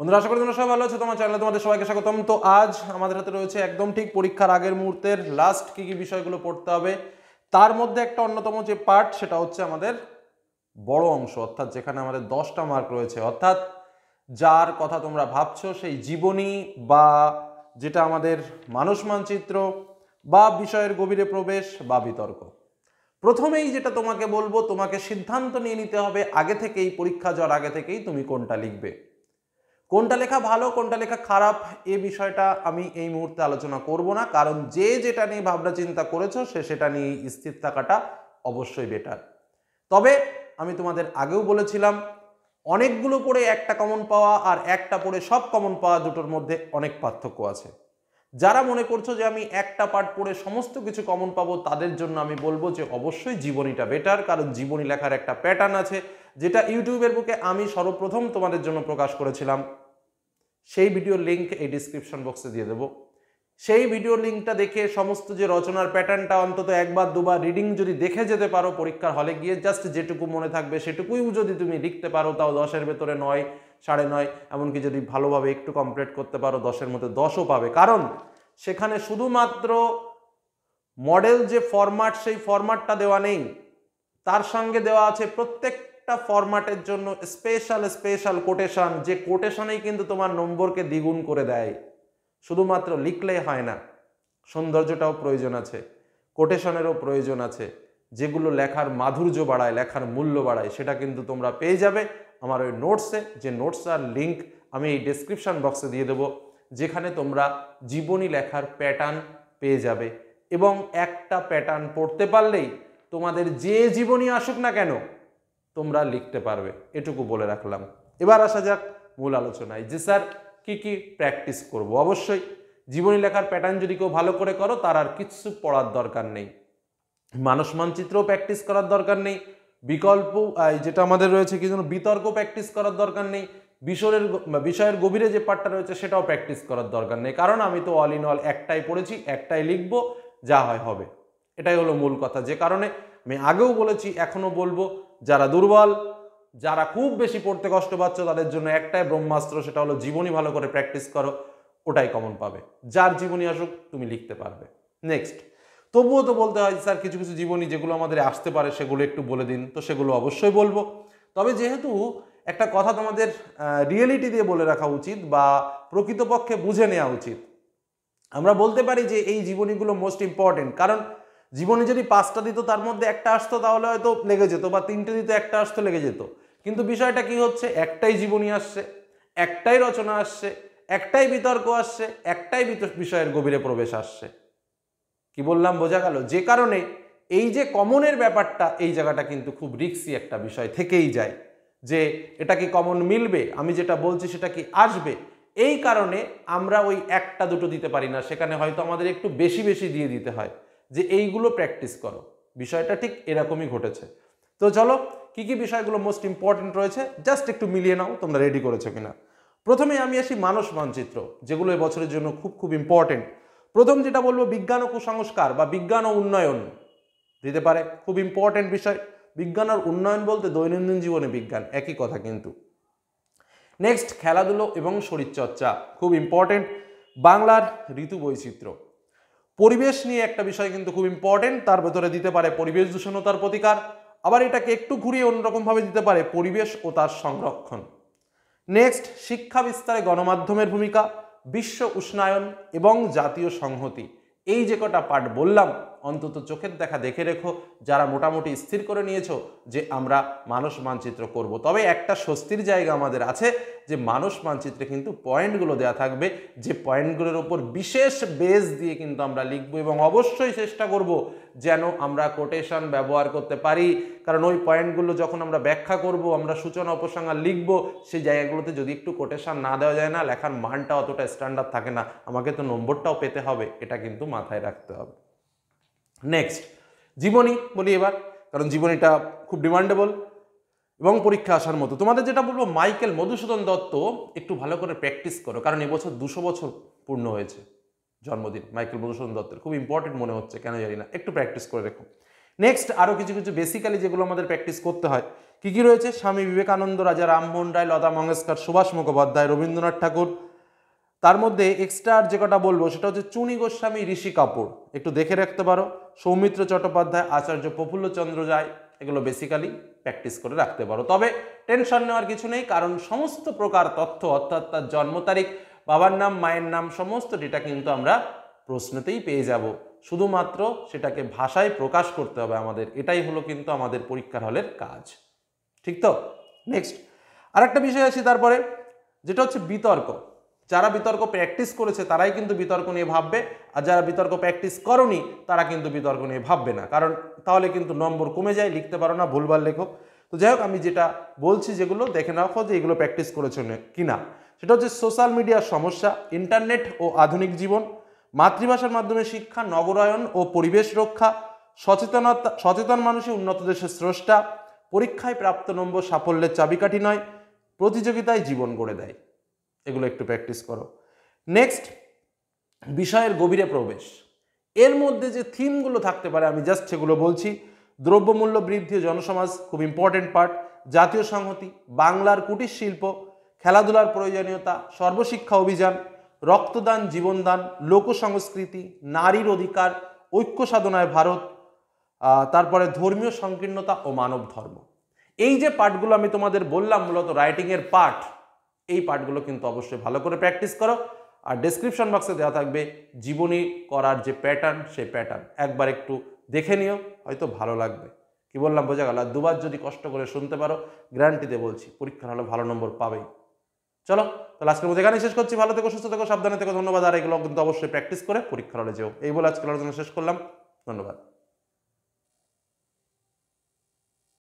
বন্ধুরা, আশা করি তোমরা সবাই ভালো আছো। তোমার চ্যানেলে তোমাদের সবাইকে স্বাগতম। তো আজ আমাদের হাতে রয়েছে একদম ঠিক পরীক্ষার আগের মুহূর্তের লাস্ট কি কি বিষয়গুলো পড়তে হবে। তার মধ্যে একটা অন্যতম যে পার্ট, সেটা হচ্ছে আমাদের বড় অংশ, অর্থাৎ যেখানে আমাদের 10টা মার্ক রয়েছে, অর্থাৎ যার কথা তোমরা ভাবছো সেই জীবনী বা যেটা আমাদের মানুষ মানচিত্র বা বিষয়ের গভীরে প্রবেশ বা বিতর্ক। প্রথমেই যেটা তোমাকে বলবো, তোমাকে সিদ্ধান্ত নিয়ে নিতে হবে আগে থেকেই, পরীক্ষা যাওয়ার আগে থেকেই তুমি কোনটা লিখবে। কোনটা লেখা ভালো কোনটা লেখা খারাপ এ বিষয়টা আমি এই মুহূর্তে আলোচনা করব না, কারণ যে যেটা নিয়ে ভাবনা চিন্তা করেছো সে সেটা নিয়ে স্থির থাকাটা অবশ্যই বেটার। তবে আমি তোমাদের আগেও বলেছিলাম, অনেকগুলো পড়ে একটা কমন পাওয়া আর একটা পড়ে সব কমন পাওয়া দুটোর মধ্যে অনেক পার্থক্য আছে। যারা মনে করছো যে আমি একটা পার্ট পড়ে সমস্ত কিছু কমন পাবো, তাদের জন্য আমি বলবো যে অবশ্যই জীবনীটা বেটার, কারণ জীবনী লেখার একটা প্যাটার্ন আছে যেটা ইউটিউবের বুকে আমি সর্বপ্রথম তোমাদের জন্য প্রকাশ করেছিলাম। সেই ভিডিওর লিঙ্ক এই ডিসক্রিপশন বক্সে দিয়ে দেবো। সেই ভিডিওর লিঙ্কটা দেখে সমস্ত যে রচনার প্যাটার্নটা অন্তত একবার দুবার রিডিং যদি দেখে যেতে পারো, পরীক্ষার হলে গিয়ে জাস্ট যেটুকু মনে থাকবে সেটুকুই যদি তুমি লিখতে পারো, তাও 10-এর ভেতরে 9, 9.5, এমনকি যদি ভালোভাবে একটু কমপ্লিট করতে পারো 10-এর মধ্যে 10ও পাবে। কারণ সেখানে শুধুমাত্র মডেল যে ফরম্যাট, সেই ফরম্যাটটা দেওয়া নেই, তার সঙ্গে দেওয়া আছে প্রত্যেকটা ফরম্যাটের জন্য স্পেশাল কোটেশন, যে কোটেশনেই কিন্তু তোমার নম্বরকে দ্বিগুণ করে দেয়। শুধুমাত্র লিখলেই হয় না, সৌন্দর্যটাও প্রয়োজন আছে, কোটেশনেরও প্রয়োজন আছে, যেগুলো লেখার মাধুর্য বাড়ায়, লেখার মূল্য বাড়ায়। সেটা কিন্তু তোমরা পেয়ে যাবে আমার ওই নোটসে, যে নোটস আর লিঙ্ক আমি এই ডেসক্রিপশন বক্সে দিয়ে দেবো, যেখানে তোমরা জীবনী লেখার প্যাটার্ন পেয়ে যাবে। এবং একটা প্যাটার্ন পড়তে পারলেই তোমাদের যে জীবনী আসুক না কেন তোমরা লিখতে পারবে, এটুকু বলে রাখলাম। এবার আসা যাক মূল আলোচনায়, যে স্যার কি কি প্র্যাকটিস করব। অবশ্যই জীবনী লেখার প্যাটার্ন যদি কেউ ভালো করে করো, তার আর কিচ্ছু পড়ার দরকার নেই। মানুষ মানচিত্রও প্র্যাকটিস করার দরকার নেই, বিকল্প যেটা আমাদের রয়েছে কি যেন বিতর্ক প্র্যাকটিস করার দরকার নেই, বিষয়ের গভীরে যে পার্টটা রয়েছে সেটাও প্র্যাকটিস করার দরকার নেই। কারণ আমি তো অল ইন অল একটাই পড়েছি, একটাই লিখবো, যা হয় হবে। এটাই হলো মূল কথা। যে কারণে আমি আগেও বলেছি, এখনো বলবো, যারা দুর্বল, যারা খুব বেশি পড়তে কষ্ট পাচ্ছ, তাদের জন্য একটাই ব্রহ্মাস্ত্র, সেটা হলো জীবনী ভালো করে প্র্যাকটিস করো, ওটাই কমন পাবে। যার জীবনী আসুক তুমি লিখতে পারবে। নেক্সট, তবুও তো বলতে হয় স্যার কিছু কিছু জীবনী যেগুলো আমাদের আসতে পারে সেগুলো একটু বলে দিন। তো সেগুলো অবশ্যই বলবো, তবে যেহেতু একটা কথা তোমাদের রিয়েলিটি দিয়ে বলে রাখা উচিত বা প্রকৃতপক্ষে বুঝে নেওয়া উচিত, আমরা বলতে পারি যে এই জীবনীগুলো মোস্ট ইম্পর্টেন্ট, কারণ জীবনী যদি 5টা দিত তার মধ্যে একটা আসতো তাহলে হয়তো লেগে যেত, বা 3টে দিত একটা আসতো লেগে যেত। কিন্তু বিষয়টা কি হচ্ছে, একটাই জীবনী আসছে, একটাই রচনা আসছে, একটাই বিতর্ক আসছে, একটাই বিষয়ের গভীরে প্রবেশ আসছে। কি বললাম বোঝা গেল? যে কারণে এই যে কমনের ব্যাপারটা, এই জায়গাটা কিন্তু খুব রিস্কি একটা বিষয় থেকেই যায়, যে এটা কি কমন মিলবে, আমি যেটা বলছি সেটা কি আসবে। এই কারণে আমরা ওই একটা দুটো দিতে পারি না, সেখানে হয়তো আমাদের একটু বেশি বেশি দিয়ে দিতে হয়, যে এইগুলো প্র্যাকটিস করো। বিষয়টা ঠিক এরকমই ঘটেছে। তো চলো, কি কি বিষয়গুলো মোস্ট ইম্পর্টেন্ট রয়েছে জাস্ট একটু মিলিয়ে নাও তোমরা রেডি করেছো কিনা। প্রথমে আমি আসি মানুষ মানচিত্র, যেগুলো এবছরের জন্য খুব খুব ইম্পর্টেন্ট। প্রথম যেটা বলবো, বিজ্ঞান ও কুসংস্কার বা বিজ্ঞান ও উন্নয়ন দিতে পারে, খুব ইম্পর্টেন্ট বিষয়। বিজ্ঞান আর উন্নয়ন বলতে দৈনন্দিন জীবনে বিজ্ঞান, একই কথা কিন্তু। নেক্সট, খেলাধুলো এবং শরীরচর্চা, খুব ইম্পর্টেন্ট। বাংলার ঋতু বৈচিত্র্য, পরিবেশ নিয়ে একটা বিষয় কিন্তু খুব ইম্পর্টেন্ট, তার ভেতরে দিতে পারে পরিবেশ দূষণতার প্রতিকার, আবার এটাকে একটু ঘুরিয়ে অন্যরকমভাবে দিতে পারে পরিবেশ ও তার সংরক্ষণ। নেক্সট, শিক্ষা বিস্তারে গণমাধ্যমের ভূমিকা, বিশ্ব উষ্ণায়ন এবং জাতীয় সংহতি। এই যে কটা পার্ট বললাম, অন্তত চোখের দেখা দেখে রেখো, যারা মোটামুটি স্থির করে নিয়েছো যে আমরা মানুষ মানচিত্র করব। তবে একটা স্বস্তির জায়গা আমাদের আছে, যে মানুষ মানচিত্রে কিন্তু পয়েন্টগুলো দেওয়া থাকবে, যে পয়েন্টগুলোর উপর বিশেষ বেস দিয়ে কিন্তু আমরা লিখবো, এবং অবশ্যই চেষ্টা করব যেন আমরা কোটেশন ব্যবহার করতে পারি। কারণ ওই পয়েন্টগুলো যখন আমরা ব্যাখ্যা করব, আমরা সূচনা উপসংহার লিখবো, সেই জায়গাগুলোতে যদি একটু কোটেশন না দেওয়া যায় না, লেখার মানটা অতটা স্ট্যান্ডার্ড থাকে না। আমাকে তো নম্বরটাও পেতে হবে, এটা কিন্তু মাথায় রাখতে হবে। নেক্সট, জীবনী বলি এবার, কারণ জীবনীটা খুব ডিমান্ডেবল এবং পরীক্ষা আসার মতো। তোমাদের যেটা বলবো, মাইকেল মধুসূদন দত্ত একটু ভালো করে প্র্যাকটিস করো, কারণ এবছর 200 বছর পূর্ণ হয়েছে জন্মদিন মাইকেল মধুসূদন দত্তের। খুব ইম্পর্টেন্ট মনে হচ্ছে, কেন জানি না, একটু প্র্যাকটিস করে রেখো। নেক্সট, আরও কিছু কিছু বেসিক্যালি যেগুলো আমাদের প্র্যাকটিস করতে হয়, কি কি রয়েছে? স্বামী বিবেকানন্দ, রাজা রামমোহন রায়, লতা মঙ্গেশকর, সুভাষ মুখোপাধ্যায়, রবীন্দ্রনাথ ঠাকুর। তার মধ্যে এক্সট্রা যে কটা বলবো সেটা হচ্ছে চুনি গোস্বামী, ঋষি কাপুর, একটু দেখে রাখতে পারো। সৌমিত্র চট্টোপাধ্যায়, আচার্য প্রফুল্লচন্দ্র রায়, এগুলো বেসিক্যালি প্র্যাকটিস করে রাখতে পারো। তবে টেনশন নেওয়ার কিছু নেই, কারণ সমস্ত প্রকার তথ্য অর্থাৎ তার জন্ম তারিখ, বাবার নাম, মায়ের নাম, সমস্ত ডেটা কিন্তু আমরা প্রশ্নতেই পেয়ে যাব। শুধুমাত্র সেটাকে ভাষায় প্রকাশ করতে হবে আমাদের, এটাই হলো কিন্তু আমাদের পরীক্ষার হলের কাজ। ঠিক তো? নেক্সট আরেকটা বিষয় আছে তারপরে, যেটা হচ্ছে বিতর্ক। যারা বিতর্ক প্র্যাকটিস করেছে তারাই কিন্তু বিতর্ক নিয়ে ভাববে, আর যারা বিতর্ক প্র্যাকটিস করনি তারা কিন্তু বিতর্ক নিয়ে ভাববে না, কারণ তাহলে কিন্তু নম্বর কমে যায়, লিখতে পারো না, ভুলভাল লেখো। তো যাই হোক, আমি যেটা বলছি যেগুলো দেখে রাখো যে এগুলো প্র্যাকটিস করেছো কিনা। সেটা হচ্ছে সোশ্যাল মিডিয়ার সমস্যা, ইন্টারনেট ও আধুনিক জীবন, মাতৃভাষার মাধ্যমে শিক্ষা, নগরায়ন ও পরিবেশ রক্ষা, সচেতন মানুষই উন্নত দেশের স্রষ্টা, পরীক্ষায় প্রাপ্ত নম্বর সাফল্যের চাবিকাঠি নয়, প্রতিযোগিতায় জীবন গড়ে দেয়। এগুলো একটু প্র্যাকটিস করো। নেক্সট, বিষয়ের গভীরে প্রবেশ। এর মধ্যে যে থিমগুলো থাকতে পারে আমি জাস্ট সেগুলো বলছি। দ্রব্যমূল্য বৃদ্ধি ও জনসমাজ খুব ইম্পর্টেন্ট পার্ট, জাতীয় সংহতি, বাংলার কুটির শিল্প, খেলাধুলার প্রয়োজনীয়তা, সর্বশিক্ষা অভিযান, রক্তদান, জীবনদান, লোক সংস্কৃতি, নারীর অধিকার, ঐক্য সাধনায় ভারত, তারপরে ধর্মীয় সংকীর্ণতা ও মানব ধর্ম। এই যে পার্টগুলো আমি তোমাদের বললাম মূলত রাইটিংয়ের পার্ট, এই পার্টগুলো কিন্তু অবশ্যই ভালো করে প্র্যাকটিস করো। আর ডেসক্রিপশন বক্সে দেওয়া থাকবে জীবনী করার যে প্যাটার্ন, সেই প্যাটার্ন একবার একটু দেখে নিও, হয়তো ভালো লাগবে। কি বললাম বোঝা গেল? আর দুবার যদি কষ্ট করে শুনতে পারো, গ্যারান্টিতে বলছি পরীক্ষার হলে ভালো নম্বর পাবেই। চলো তাহলে আজকের মধ্যে এখানেই শেষ করছি। ভালো থেকো, সুস্থ থেকো, সাবধানে থেকো, ধন্যবাদ। আর এগুলো কিন্তু অবশ্যই প্র্যাকটিস করে পরীক্ষার হলে যেও। এই বলে আজকের আলোচনা শেষ করলাম। ধন্যবাদ।